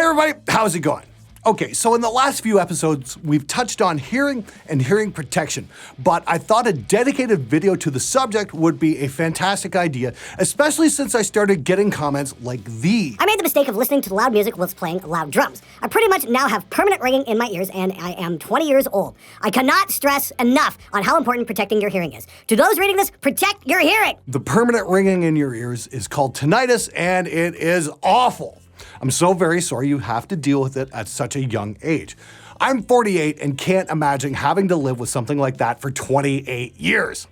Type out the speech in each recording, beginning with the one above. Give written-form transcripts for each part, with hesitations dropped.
everybody, how's it going? Okay, so in the last few episodes, we've touched on hearing and hearing protection, but I thought a dedicated video to the subject would be a fantastic idea, especially since I started getting comments like these. I made the mistake of listening to loud music whilst playing loud drums. I pretty much now have permanent ringing in my ears, and I am 20 years old. I cannot stress enough on how important protecting your hearing is. To those reading this, protect your hearing! The permanent ringing in your ears is called tinnitus, and it is awful. I'm so very sorry you have to deal with it at such a young age. I'm 48 and can't imagine having to live with something like that for 28 years.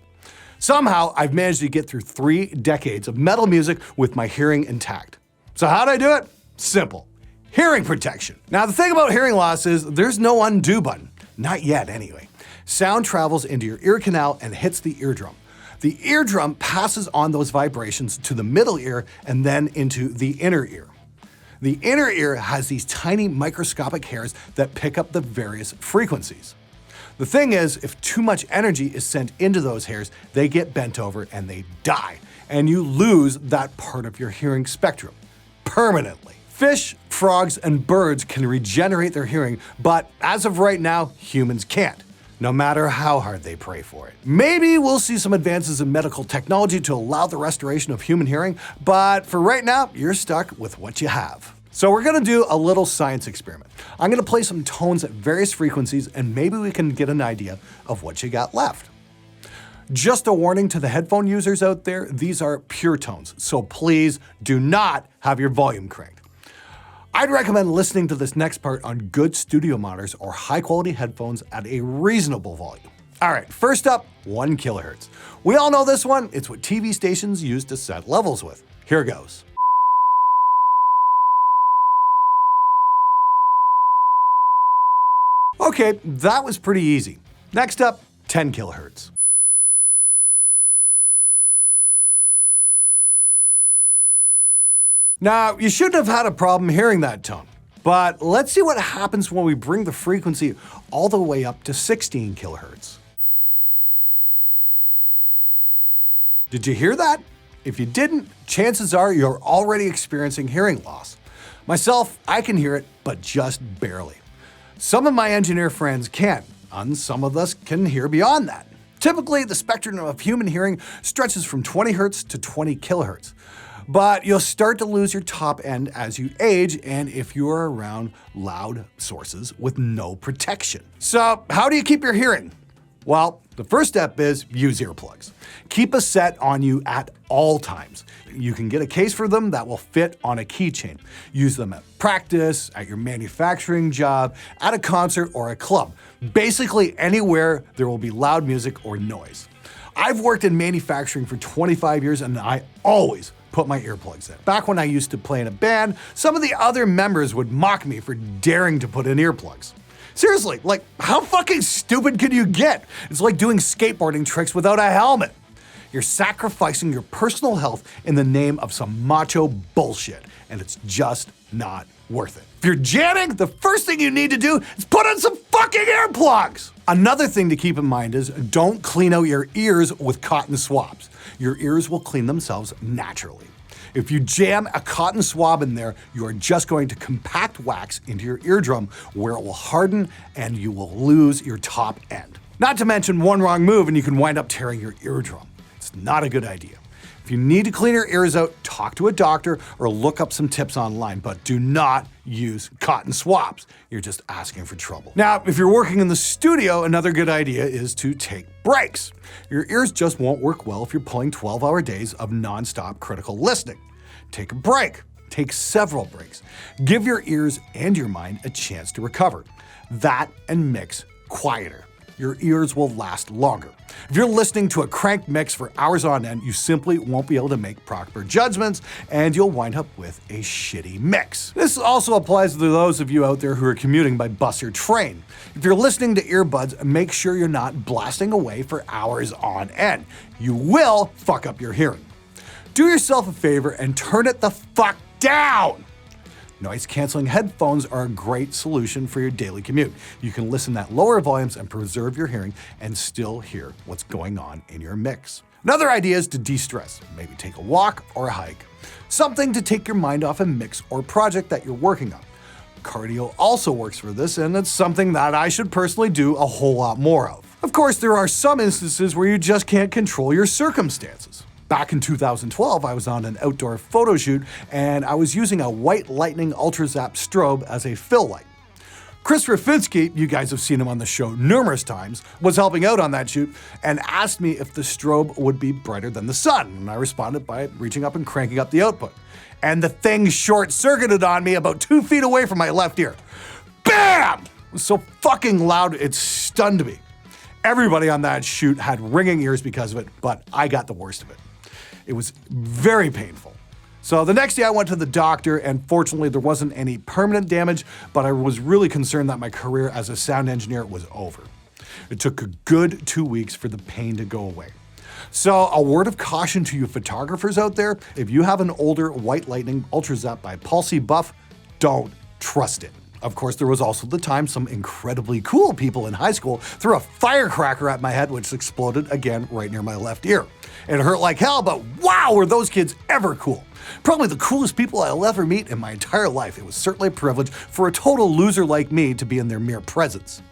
Somehow, I've managed to get through 3 decades of metal music with my hearing intact. So how'd I do it? Simple. Hearing protection. Now, the thing about hearing loss is there's no undo button. Not yet, anyway. Sound travels into your ear canal and hits the eardrum. The eardrum passes on those vibrations to the middle ear and then into the inner ear. The inner ear has these tiny microscopic hairs that pick up the various frequencies. The thing is, if too much energy is sent into those hairs, they get bent over and they die, and you lose that part of your hearing spectrum permanently. Fish, frogs, and birds can regenerate their hearing, but as of right now, humans can't, no matter how hard they pray for it. Maybe we'll see some advances in medical technology to allow the restoration of human hearing, but for right now, you're stuck with what you have. So we're gonna do a little science experiment. I'm gonna play some tones at various frequencies and maybe we can get an idea of what you got left. Just a warning to the headphone users out there, these are pure tones, so please do not have your volume cranked. I'd recommend listening to this next part on good studio monitors or high-quality headphones at a reasonable volume. All right, first up, 1 kilohertz. We all know this one. It's what TV stations use to set levels with. Here goes. Okay, that was pretty easy. Next up, 10 kilohertz. Now, you shouldn't have had a problem hearing that tone, but let's see what happens when we bring the frequency all the way up to 16 kilohertz. Did you hear that? If you didn't, chances are you're already experiencing hearing loss. Myself, I can hear it, but just barely. Some of my engineer friends can, and some of us can hear beyond that. Typically, the spectrum of human hearing stretches from 20 hertz to 20 kilohertz. But you'll start to lose your top end as you age and if you're around loud sources with no protection. So how do you keep your hearing? Well, the first step is use earplugs. Keep a set on you at all times. You can get a case for them that will fit on a keychain. Use them at practice, at your manufacturing job, at a concert or a club. Basically anywhere there will be loud music or noise. I've worked in manufacturing for 25 years and I always put my earplugs in. Back when I used to play in a band, some of the other members would mock me for daring to put in earplugs. Seriously, like, how fucking stupid could you get? It's like doing skateboarding tricks without a helmet. You're sacrificing your personal health in the name of some macho bullshit, and it's just not worth it. If you're jamming, the first thing you need to do is put on some fucking earplugs! Another thing to keep in mind is don't clean out your ears with cotton swabs. Your ears will clean themselves naturally. If you jam a cotton swab in there, you are just going to compact wax into your eardrum where it will harden and you will lose your top end. Not to mention one wrong move and you can wind up tearing your eardrum. It's not a good idea. If you need to clean your ears out, talk to a doctor or look up some tips online, but do not use cotton swabs. You're just asking for trouble. Now, if you're working in the studio, another good idea is to take breaks. Your ears just won't work well if you're pulling 12-hour days of non-stop critical listening. Take a break. Take several breaks. Give your ears and your mind a chance to recover. That and mix quieter. Your ears will last longer. If you're listening to a cranked mix for hours on end, you simply won't be able to make proper judgments and you'll wind up with a shitty mix. This also applies to those of you out there who are commuting by bus or train. If you're listening to earbuds, make sure you're not blasting away for hours on end. You will fuck up your hearing. Do yourself a favor and turn it the fuck down. Noise-canceling headphones are a great solution for your daily commute. You can listen at lower volumes and preserve your hearing and still hear what's going on in your mix. Another idea is to de-stress. Maybe take a walk or a hike. Something to take your mind off a mix or project that you're working on. cardio also works for this, and it's something that I should personally do a whole lot more of. Of course, there are some instances where you just can't control your circumstances. Back in 2012, I was on an outdoor photo shoot, and I was using a white lightning ultra zap strobe as a fill light. Chris Rafinski, you guys have seen him on the show numerous times, was helping out on that shoot and asked me if the strobe would be brighter than the sun, and I responded by reaching up and cranking up the output. And the thing short-circuited on me about 2 feet away from my left ear. BAM! It was so fucking loud, it stunned me. Everybody on that shoot had ringing ears because of it, but I got the worst of it. It was very painful. So the next day I went to the doctor, and fortunately there wasn't any permanent damage, but I was really concerned that my career as a sound engineer was over. It took a good 2 weeks for the pain to go away. So a word of caution to you photographers out there, if you have an older White Lightning Ultra Zap by Palsy Buff, don't trust it. Of course, there was also the time some incredibly cool people in high school threw a firecracker at my head, which exploded again right near my left ear. It hurt like hell, but wow, were those kids ever cool. Probably the coolest people I'll ever meet in my entire life. It was certainly a privilege for a total loser like me to be in their mere presence.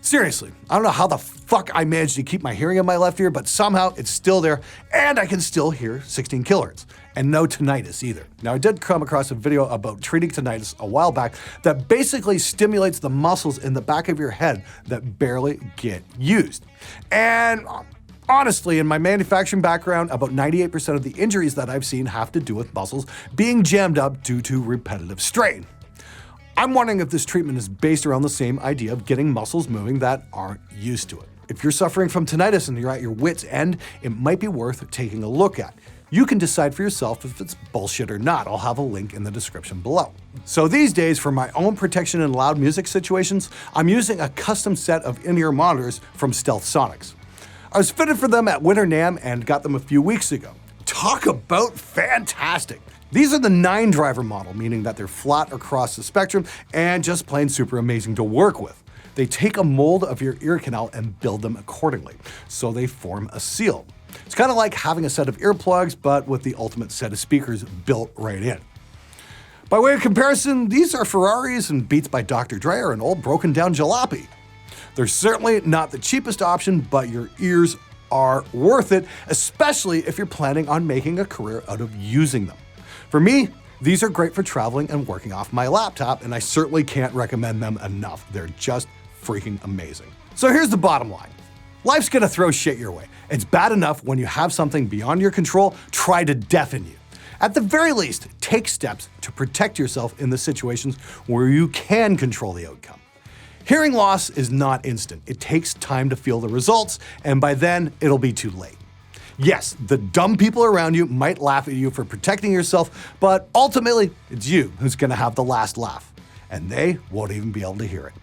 Seriously, I don't know how the fuck I managed to keep my hearing in my left ear, but somehow it's still there, and I can still hear 16 kilohertz. And no tinnitus either. Now, I did come across a video about treating tinnitus a while back that basically stimulates the muscles in the back of your head that barely get used. And honestly, in my manufacturing background, about 98% of the injuries that I've seen have to do with muscles being jammed up due to repetitive strain. I'm wondering if this treatment is based around the same idea of getting muscles moving that aren't used to it. If you're suffering from tinnitus and you're at your wit's end, it might be worth taking a look at. You can decide for yourself if it's bullshit or not. I'll have a link in the description below. So these days, for my own protection in loud music situations, I'm using a custom set of in-ear monitors from Stealth Sonics. I was fitted for them at Winter NAMM and got them a few weeks ago. Talk about fantastic! These are the 9-driver model, meaning that they're flat across the spectrum and just plain super amazing to work with. They take a mold of your ear canal and build them accordingly, so they form a seal. It's kind of like having a set of earplugs, but with the ultimate set of speakers built right in. By way of comparison, these are Ferraris, and Beats by Dr. Dre are an old broken down jalopy. They're certainly not the cheapest option, but your ears are worth it, especially if you're planning on making a career out of using them. For me, these are great for traveling and working off my laptop, and I certainly can't recommend them enough. They're just freaking amazing. So here's the bottom line. Life's gonna throw shit your way. It's bad enough when you have something beyond your control try to deafen you. At the very least, take steps to protect yourself in the situations where you can control the outcome. Hearing loss is not instant. It takes time to feel the results, and by then, it'll be too late. Yes, the dumb people around you might laugh at you for protecting yourself, but ultimately, it's you who's gonna have the last laugh, and they won't even be able to hear it.